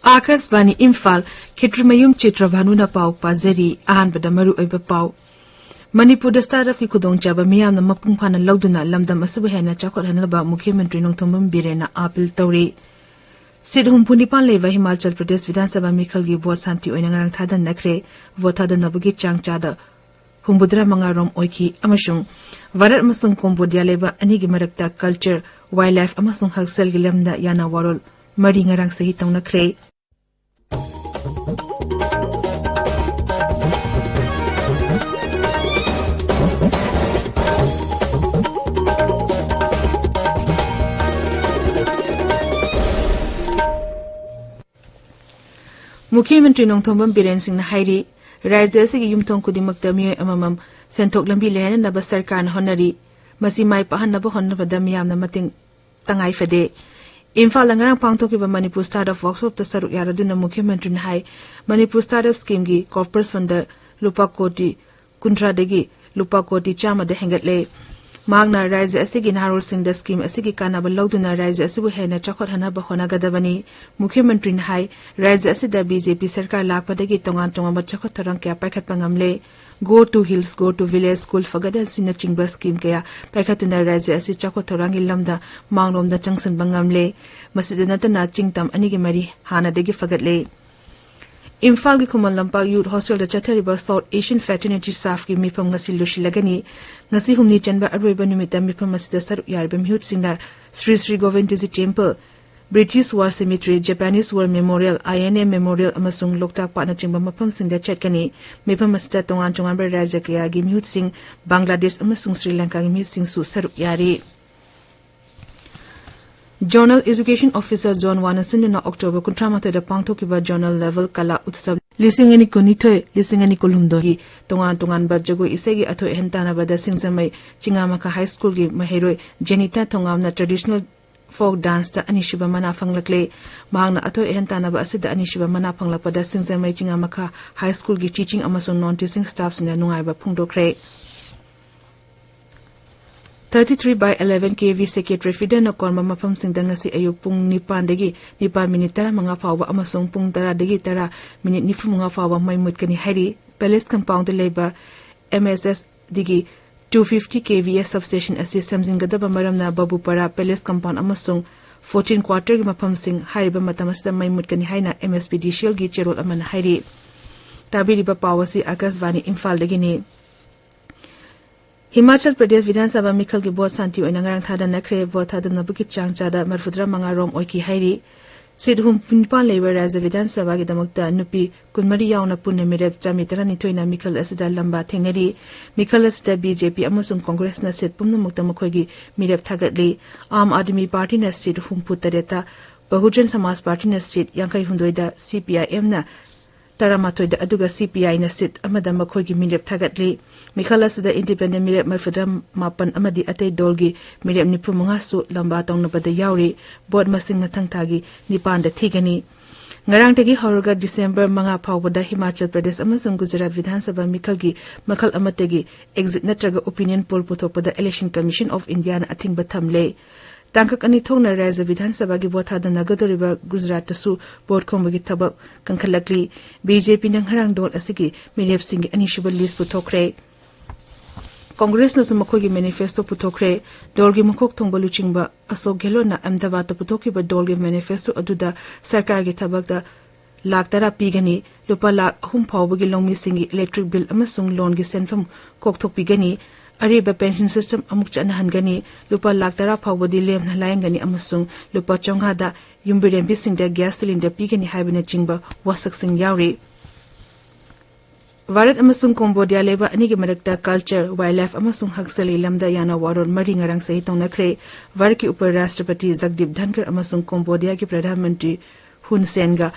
Akashvani Imphal Ksh.Chitrabhanu na pau pazari ahanbada maru oiba pau Manipur da startup ki kudong chaba miyam na mapung phana lawduna lamdam asabu hena chakot hanaba Mukhyamantri Nongthombam Birena appeal tawri Sid humpuni pan leva Himachal Pradesh Vidhan Sabha Mikhal gi vote santi oina ngarang thadan nakre vote thadan nabagi changchada humbudra mangarom oiki amasung varat amasung Cambodia leba anigi marakta culture wildlife amasung hagsal gi lamda yana warol mari ngarang sahi tong nakre Mukhyamantri Nongthombam Biren Singh na hairi Rajya asigi yumthong kudimakta miyoi amamam senthok lambi lehananaba sarkarna honari masi mai pahanaba honnabada miyamna mating tangai fade Imphal ngarang pangthokiba Manipur Startup Workshop ta saruk yaraduna Mukhyamantri na hai Manipur Startup Scheme gi corpus fund lupa koti kuntra degi lupa koti chama de hengatle Magna Rajya asigi narol sing the scheme asigi kanaba lawduna Rajya asibu hena chakot hanaba honagadabani Mukhyamantri na hai Rajya asida BJP sarkar lakpadagi tongan chakot tarang kya paikhat pangamle go to hills go to village school fagadal sina chingba scheme kaya paikhatuna Rajya asi chakot tarang lamda mangrom da changsan bangamle masidana tana chingtam anigi mari hana degi fagatle Imphal gi Khuman Lampa Youth Hostel da chathariba South Asian Fraternity Staff gi mifam ngasi lushilagani ngasi humni chanba arweba numita mifam masida saruk yarba mihut singna Sri Govindji Temple British War Cemetery Japanese War Memorial INA Memorial amasung Loktak Patna chingba mafam singda chatkani mifam masida tongan ba rajya kaya gi mihut sing Bangladesh amasung Sri Lanka gi mihut sing su saruk yari Journal Education Officer John Wanasin na October kuntramato da pangthokiba journal level kala utsav lisingani kunithoi lisingani kolumdogi tongan ba jago isegi atho hentana bada singsamai chingamaka high school gi mahiroi Jenita thongamna traditional folk dance ta anishiba mana fanglakle mahangna atho hentana ba asida anishiba mana fanglakpada singsamai chingamaka high school gi teaching amasung non teaching staff sina nungai ba phungdokre 33 by 11 kV Secretary Fiden na korma mafam singdang ngasi ayu pung nipan degi nipan minit tara mga fawa amasong pung tara degi tara minit nifu mga fawa may mut kani hari Palace Compound leba MSS digi 250 kV substation asi samjingadaba maram na babu para Palace Compound amasong 14 quarter gi mafam sing hariba matamasda may mut kani haina MSPD Shell gi cherol aman hari tabiri ba pawasi Akashvani Imphal degi ni Himachal Pradesh Vidhan Sabha Mikhal gi vote santi oina ngarang thada nakre vote thada nabuki changchada marfudra mangarom oiki hairi sidhum pinpa leber Rajya Vidhan Sabha gi damakta nupi kunmari yauna punne mirep chamitara nithoina Mikhal asida lamba thengnari Mikhal asida BJP amasung Congress na sit pumna mukta makhoigi mirep thagatli Aam Aadmi Party na sit humputareta Bahujan Samaj Party na sit yankai hundoida CPIM na Taramathoida aduga CPI na sit amada makhoigi mirep thagatli Mikhal asida independent mirep marfudra mapan amadi atei dolgi mirep nipu munga su lamba tong nabada yauri board masing mathang thagi nipan da thigani ngarang tagi horoga December manga phawbada Himachal Pradesh amasung Gujarat Vidhan Sabha Mikhal gi makhal amategi exit natraga opinion poll puthopada Election Commission of India na athingba thamle Tangkak ani thongna Rajya Vidhan Sabha gi vote thada nagadoriba Gujarat tasu board khombagi thabak kankhalakli BJP nang harang dol asigi mirep sing ani shubal list puthokre Congress na sumakhogi manifesto puthokre dolgi mukhok thongba luchingba Ashok Gehlot na Ahmedabad ta puthokiba dolgi manifesto aduda sarkar gi thabakda lakh tara pigani lupa lakh hum phawbagi longmi singi electric bill amasung loan gi senfam kokthok pigani Ariba pension system amuk chana hangani lupa lakh tara phawbadi lem na layangani amasung lupa chonghada yumbirem bisingda gas cylinder pigani haibina chingba wasak sing yauri Varat amasung Cambodia leba anigi marakta culture wildlife amasung hagsali lamda yana waron mari ngarang sahi tong nakre varki upar Rashtrapati Jagdeep Dhankar amasung Cambodia ki Pradhan Mantri Hun Sen ga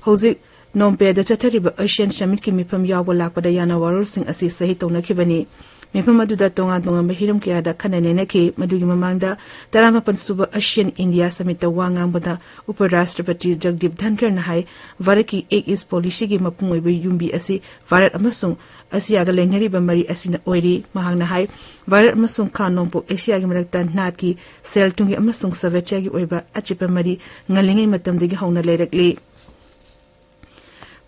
hozik nompe da chathariba Asian Summit ki mifam yawa lakpada yana warol sing asi sahi tong nakibani mifam aduda tonga mahiram kya da khanane naki madugi mamangda taramapan suba Asian India Summit ta wangang bada upar Rashtrapati Jagdeep Dhankar na hai varaki ek is policy gi mapung oibe yumbi asi varat amasung Asia ga lengnari ba mari asina oiri mahangna hai varat amasung khanompo Asia gi marakta nat ki sel tungi amasung savecha gi oiba achipa mari ngalingai matamdagi hauna lerakli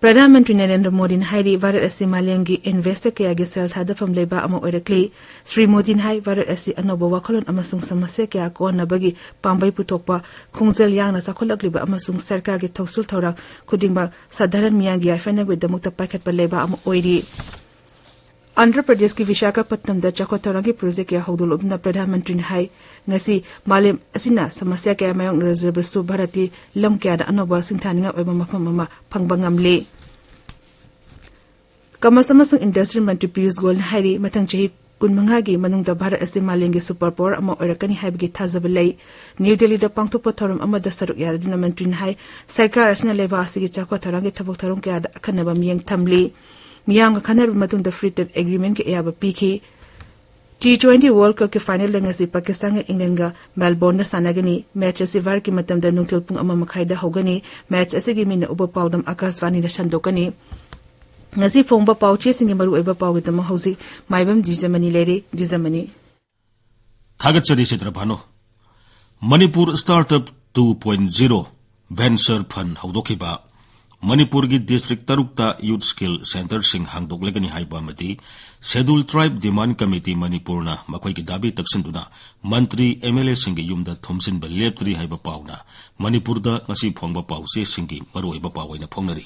Pradhan Mantri Narendra Modi hairi Bharat asi malemgi investor kayagi sel thadafam leba ama oirakli Sri Modi hai Bharat asi anoba wakhalon amasung samasya kaya ko nabagi pambai putokpa khungzel yangna sakholakliba amasung sarkar gi thausul thorang khudingba sadharan miyagi aifana widamukta pakhatpa leba ama oiri Andhra Pradesh ki Visakhapatnam da chakotharangi project ya hodulobna Pradhan Mantri hai ngasi malem asina samasya kaya mayong reserve su Bharati lam kaya da anoba singthaninga oiba mafam ama phangba ngamle Kamasamasung Industry Mantri Piyush Goyal hairi mathang chahi kunmangagi manungda Bharat asi malengi super power ama oirakani haibagi thazaba lei New Delhi da pangthokpa thoram ama da saruk yaraduna mantri hai sarkar asina leba asigi chakotharangi thabok thoram kaya da akhanaba miyang thamli Miyang khanar matungda free trade agreement ke yaba pikhi T20 World Cup ke final lengasi Pakistan ga England ga Melbourne na sanagani match asi var ki matamda nungtil pung ama makhai da hogani match asi gi mina uba pawdam akaswani na shandokani ngasi phongba pawche singi maru oiba pawgidama hausi Maibam Dwijamani lere Dwijamani Ksh.Chitrabhanu Manipur Startup 2.0 Venture Fund haudokiba Manipur ki district tarukta youth skill center sing hangdoklegani haiba mati scheduled tribe demand committee Manipur na makhoi ki dabi taksinduna mantri MLA singi yumda thomsin ba leptri haiba pawna Manipur da ngasi phongba pawse singi maroi ba pawaina phongnari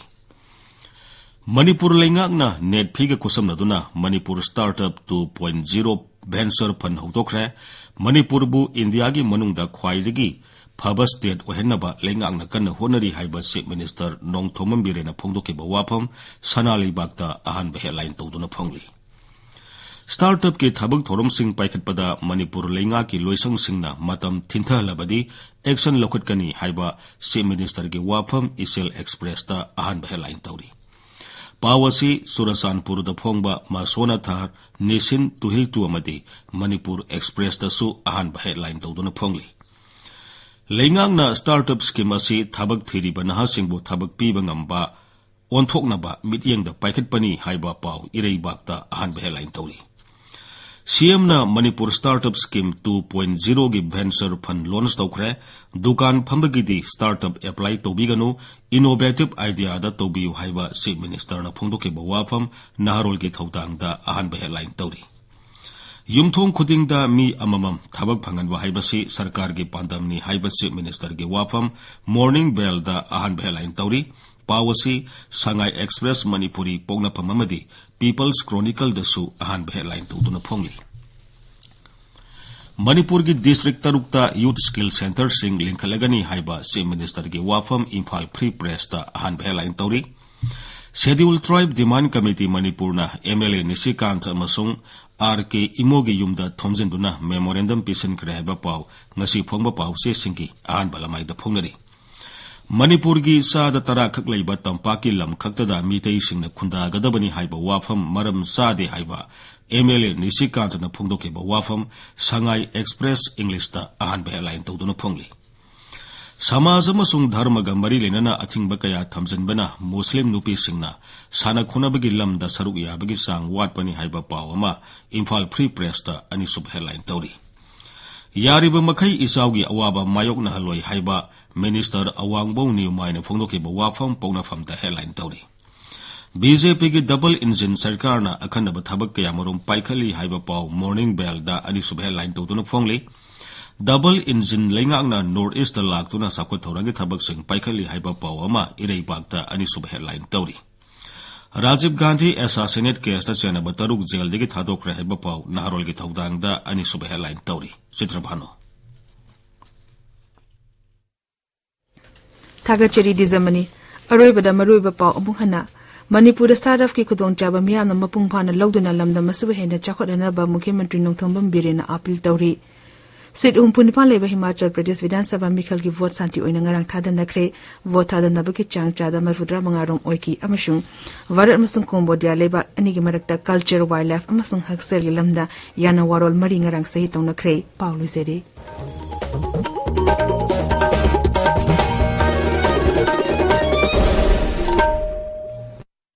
Manipur lengak na net phiga kusamna duna Manipur Startup 2.0 Venture Fund hokdokre Manipur bu India gi manungda khwaidagi Phaba state ohenaba lengak na kan honari haiba chief minister nong thomam birena phongdoki ba wafam sanali bakta ahan ba headline tawduna phongli startup ke thabak thorom sing paikhat pada Manipur lenga ki loisang singna matam thintha labadi action lokhat kani haiba chief minister ge wafam isel express ta ahan ba headline tawri Pawasi Surasanpur da phongba masona thar nation tuhil tu amadi Manipur express da su ahan ba headline tawduna phongli Lengang na startup scheme asi thabak thiri ba naha singbu thabak pi ba ngamba onthokna ba mityeng da paikhat pani haiba paw irei bakta ahan ba headline tawri CM na Manipur Startup Scheme 2.0 gi venture fund launch tawkhre dukan phambagi di startup apply tobiganu innovative idea da tobiu haiba chief minister na phongdoke ba wafam naharol gi thawtang da ahan ba headline tawri Yumthong khuding da mi amamam thabak phangan wa haibasi sarkar gi pandamni haiba chief minister gi wafam morning bell da ahan ba headline tawri Pawasi Sangai Express Manipuri pongna phamamadi People's Chronicle da su ahan ba headline tawduna phongli Manipur gi district tarukta youth skill center sing linkhalagani haiba chief minister gi wafam Imphal Free Press da ahan ba headline tawri Scheduled Tribe Demand Committee Manipur na MLA Nisikant amasung RK Imogi yumda thomjenduna memorandum pisan kreba paw ngasi phongba paw se singki ahan balamai da phongnari Manipur gi sa da tara khak leiba tampaki lam khakta da mitei singna khunda gadabani haiba wafam maram sa de haiba MLA Nisikant na phongdoke ba wafam Sangai Express English da ahan ba headline tawduna phongli Samaj amasung dharma ga mari lenana athingba kaya thamjanbana Muslim nupi singna sana khunabagi lamda saruk yabagi sang watpani haiba paw ama Imphal Free Press ta ani sub headline tawri Yariba makhai isawgi awaba mayok na haloi haiba Minister Awangbo ni maina phongdoke ba wafam pawna famta headline tawri BJP gi double engine sarkar na akhanaba thabak kaya marum paikhali haiba paw morning bell da ani sub headline tawduna phongli Double engine lengak na northeast da laktuna sakwa thoragi thabak sing paikhali haiba paw ama irei bakta ani sub headline tawri Rajiv Gandhi assassinate case da chena bataruk jail degi thadokre haiba paw naharol gi thaudang da ani sub headline tawri Chitrabhanu Ksh.Chitrabhanu Dwijamani aroibada maruiba paw amung hana Manipur startup ki khudong chaba miyamna mapung phana lawduna lamda masuba hena chakhodana ba Mukhyamantri Nongthombam Birena appeal tawri Sit Punipan leba Himachal Pradesh Vidhan Sabha Mikhal ki vote santi oina ngarang thada nakre vote thada nabaki chang chada marfudra mangarong oiki amashung Varat amasung Cambodia leba anigi marakta culture wildlife amasung haksel lamda yana warol mari ngarang sahi tong nakre Paulo Zere